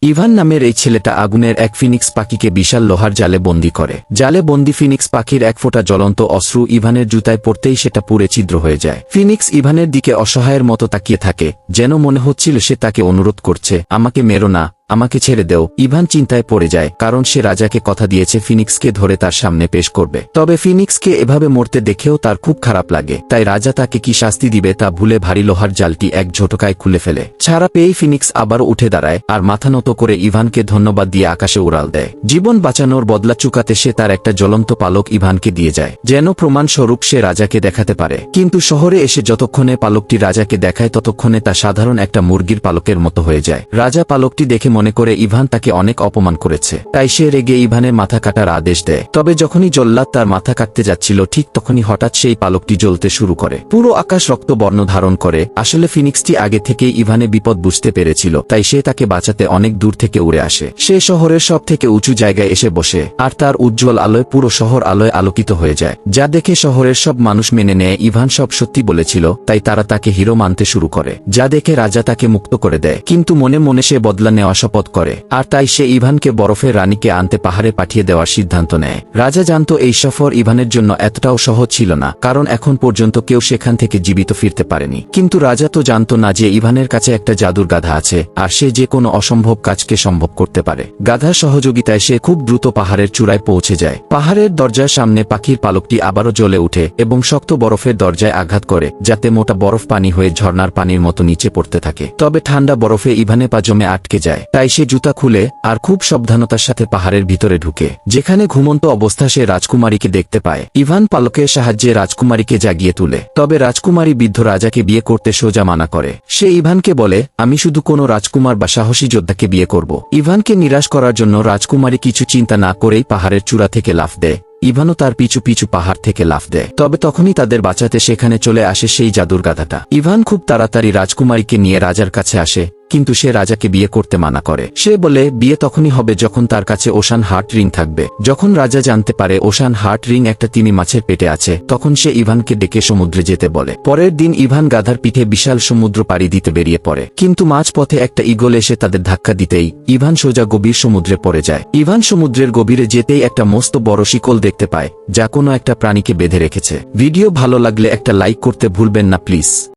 Ivan নামের এই ছেলেটা আগুনের এক ফিনিক্স পাখিকে বিশাল লোহার জালে বন্দী করে। জালে বন্দী ফিনিক্স পাখির এক ফোঁটা জ্বলন্ত অশ্রু ইভানের জুতায় পড়তেই সেটা পুড়ে ছিদ্র হয়ে যায়। ফিনিক্স ইভানের দিকে অসহায়ের মতো তাকিয়ে থাকে, যেন মনে হচ্ছিল সে তাকে অনুরোধ করছে, আমাকে মেরো না, আমাকে ছেড়ে দেও। ইভান চিন্তায় পড়ে যায়, কারণ সে রাজাকে কথা দিয়েছে ফিনিক্সকে ধরে তার সামনে পেশ করবে। তবে ফিনিক্সকে এভাবে মরতে দেখেও তার খুব খারাপ লাগে, তাই রাজা তাকে কি শাস্তি দিবে তা ভুলে ভারী লোহার জালটি এক ঝটকায় খুলে ফেলে। ছাড়া পেয়েই ফিনিক্স আবার উঠে দাঁড়ায় আর মাথা নত করে ইভানকে ধন্যবাদ দিয়ে আকাশে উড়াল দেয়। জীবন বাঁচানোর বদলা চুকাতে সে তার একটা জ্বলন্ত পালক ইভানকে দিয়ে যায়, যেন প্রমাণ স্বরূপ সে রাজাকে দেখাতে পারে। কিন্তু শহরে এসে যতক্ষণে পালকটি রাজাকে দেখায় ততক্ষণে তা সাধারণ একটা মুরগির পালকের মতো হয়ে যায়। রাজা পালকটি দেখে মনে করে ইভান তাকে অনেক অপমান করেছে, তাই সে রেগে ইভানের মাথা কাটার আদেশ দেয়। তবে যখনই জল্লাদ তার মাথা কাটতে যাচ্ছিল ঠিক তখনই হঠাৎ সেই পালকটি জ্বলতে শুরু করে। পুরো আকাশ রক্ত বর্ণ ধারণ করে। আসলে ফিনিক্সটি আগে থেকেই ইভানে বিপদ বুঝতে পেরেছিল, তাই সে তাকে বাঁচাতে অনেক দূর থেকে উড়ে আসে। সে শহরের সব থেকে উঁচু জায়গায় এসে বসে, আর তার উজ্জ্বল আলোয় পুরো শহর আলোয় আলোকিত হয়ে যায়। যা দেখে শহরের সব মানুষ মেনে নেয় ইভান সব সত্যি বলেছিল, তাই তারা তাকে হিরো মানতে শুরু করে। যা দেখে রাজা তাকে মুক্ত করে দেয়, কিন্তু মনে মনে সে বদলা নেওয়া শপথ করে। আর তাই সে ইভানকে বরফের রানীকে আনতে পাহাড়ে পাঠিয়ে দেওয়ার সিদ্ধান্ত নেয়। রাজা জানত এই সফর ইভানের জন্য এতটাও সহজ ছিল না, কারণ এখন পর্যন্ত কেউ সেখান থেকে জীবিত ফিরতে পারেনি। কিন্তু রাজা তো জানত না যে ইভানের কাছে একটা জাদুর গাধা আছে, আর সে যে কোনো অসম্ভব কাজকে সম্ভব করতে পারে। গাধার সহযোগিতায় সে খুব দ্রুত পাহাড়ের চূড়ায় পৌঁছে যায়। পাহাড়ের দরজার সামনে পাখির পালকটি আবারও জ্বলে ওঠে এবং শক্ত বরফের দরজায় আঘাত করে, যাতে মোটা বরফ পানি হয়ে ঝর্ণার পানির মতো নিচে পড়তে থাকে। তবে ঠান্ডা বরফে ইভানের পা জমে আটকে যায়, তাই সে জুতা খুলে আর খুব সাবধানতার সাথে পাহাড়ের ভিতরে ঢুকে, যেখানে ঘুমন্ত অবস্থা সে রাজকুমারীকে দেখতে পায়। ইভান পালকের সাহায্যে রাজকুমারীকে জাগিয়ে তুলে, তবে রাজকুমারী বৃদ্ধ রাজাকে বিয়ে করতে সোজা মানা করে। সে ইভানকে বলে, আমি শুধু কোনো রাজকুমার বা সাহসী যোদ্ধাকে বিয়ে করব। ইভানকে নিরাশ করার জন্য রাজকুমারী কিছু চিন্তা না করেই পাহাড়ের চূড়া থেকে লাফ দেয়। ইভানও তার পিছু পিছু পাহাড় থেকে লাফ দেয়। তবে তখনই তাদের বাঁচাতে সেখানে চলে আসে সেই জাদুর গাধাটা। ইভান খুব তাড়াতাড়ি রাজকুমারীকে নিয়ে রাজার কাছে আসে, কিন্তু সে রাজাকে বিয়ে করতে মানা করে। সে বলে বিয়ে তখনই হবে যখন তার কাছে ওশান হার্ট রিং থাকবে। যখন রাজা জানতে পারে ওশান হার্ট রিং একটা তিমি মাছের পেটে আছে, তখন সে ইভানকে ডেকে সমুদ্রে যেতে বলে। পরের দিন ইভান গাধার পিঠে বিশাল সমুদ্র পাড়ি দিতে বেরিয়ে পড়ে, কিন্তু মাঝপথে একটা ঈগল এসে তাদের ধাক্কা দিতেই ইভান সোজা গভীর সমুদ্রে পড়ে যায়। ইভান সমুদ্রের গভীরে যেতেই একটা মস্ত বড় শিকল দেখতে পায়, যা কোনো একটা প্রাণীকে বেঁধে রেখেছে। ভিডিও ভালো লাগলে একটা লাইক করতে ভুলবেন না প্লিজ।